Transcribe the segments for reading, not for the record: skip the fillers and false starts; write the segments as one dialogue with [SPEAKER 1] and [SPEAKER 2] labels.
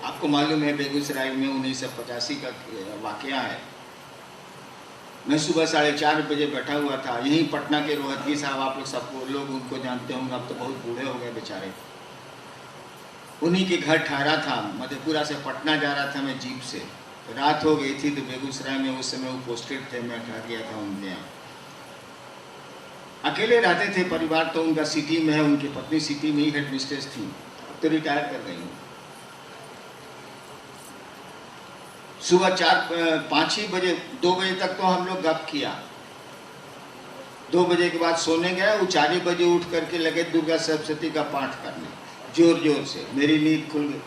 [SPEAKER 1] आपको मालूम है बेगूसराय में 1985 का वाकया है। मैं सुबह 4:30 बजे बैठा हुआ था यहीं पटना के रोहतगी साहब, आप लोग सबको लोग उनको जानते होंगे, अब तो बहुत बूढ़े हो गए बेचारे। उन्हीं के घर ठहरा था, मधेपुरा से पटना जा रहा था मैं जीप से। रात हो गई थी तो बेगूसराय में उस समय वो पोस्टेड थे, मैं ठहर गया था उनके यहाँ। अकेले रहते थे, परिवार तो उनका सिटी में है, उनकी पत्नी सिटी में ही हेड मिस्ट्रेस थी, तो रिटायर कर गई हूँ। सुबह 5-6 बजे 2 बजे तक तो हम लोग गप किया। 2 बजे के बाद सोने गए, वो 4 बजे उठ करके लगे दुर्गा सप्तशती का पाठ करने जोर जोर से। मेरी नींद खुल गई।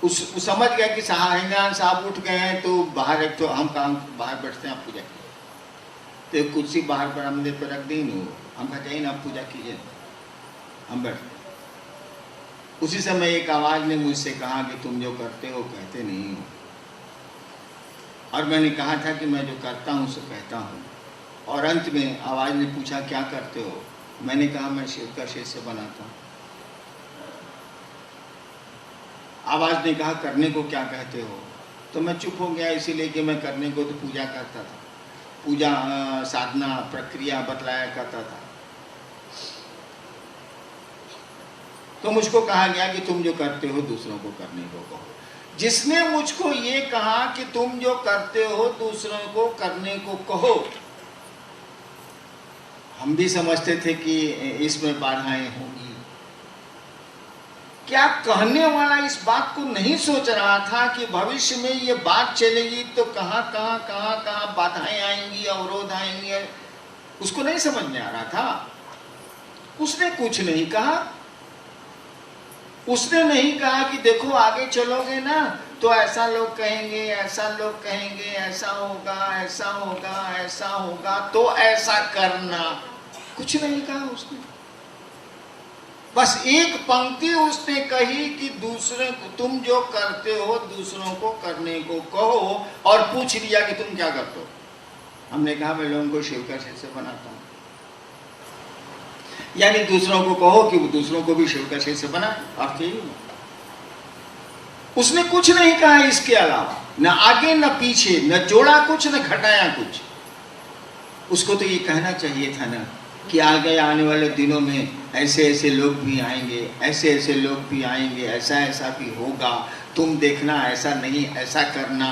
[SPEAKER 1] उस समझ गया कि हिंगान साहब उठ गए हैं, तो बाहर एक तो हम काम बाहर बैठते हैं, आप पूजा कीजिए। तो कुर्सी बाहर बरामदे पर रख दी, हम कहते हैं ना आप पूजा कीजिए, हम बैठते। उसी समय एक आवाज ने मुझसे कहा कि तुम जो करते हो कहते नहीं हो। और मैंने कहा था कि मैं जो करता हूँ सो कहता हूँ। और अंत में आवाज ने पूछा क्या करते हो, मैंने कहा मैं शिव का शिष्य बनाता हूँ। आवाज ने कहा करने को क्या कहते हो, तो मैं चुप हो गया, इसीलिए कि मैं करने को तो पूजा करता था, पूजा साधना प्रक्रिया बतलाया करता था। तो मुझको कहा गया कि तुम जो करते हो दूसरों को करने को कहो। जिसने मुझको ये कहा कि तुम जो करते हो दूसरों को करने को कहो, हम भी समझते थे कि इसमें बाधाएं होंगी। क्या कहने वाला इस बात को नहीं सोच रहा था कि भविष्य में ये बात चलेगी तो कहां कहां बाधाएं आएंगी, अवरोध आएंगे, उसको नहीं समझ में आ रहा था। उसने कुछ नहीं कहा। उसने नहीं कहा कि देखो आगे चलोगे ना तो ऐसा लोग कहेंगे, ऐसा लोग कहेंगे, ऐसा होगा, ऐसा होगा, ऐसा होगा, तो ऐसा करना। कुछ नहीं कहा उसने। बस एक पंक्ति उसने कही कि दूसरे को तुम जो करते हो दूसरों को करने को कहो, और पूछ लिया कि तुम क्या करते हो। हमने कहा मैं लोगों को शिव का शिष्य बनाता हूं। यानी दूसरों को कहो कि वो दूसरों को भी शिव का शिष्य बनाए। अर्थ यही हुआ। उसने कुछ नहीं कहा इसके अलावा, न आगे न पीछे, न जोड़ा कुछ न घटाया कुछ। उसको तो ये कहना चाहिए था ना कि आगे आने वाले दिनों में ऐसे ऐसे लोग भी आएंगे, ऐसे ऐसे लोग भी आएंगे, ऐसा ऐसा भी होगा, तुम देखना, ऐसा नहीं ऐसा करना।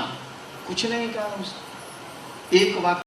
[SPEAKER 1] कुछ नहीं कहा उसने। एक वाक्य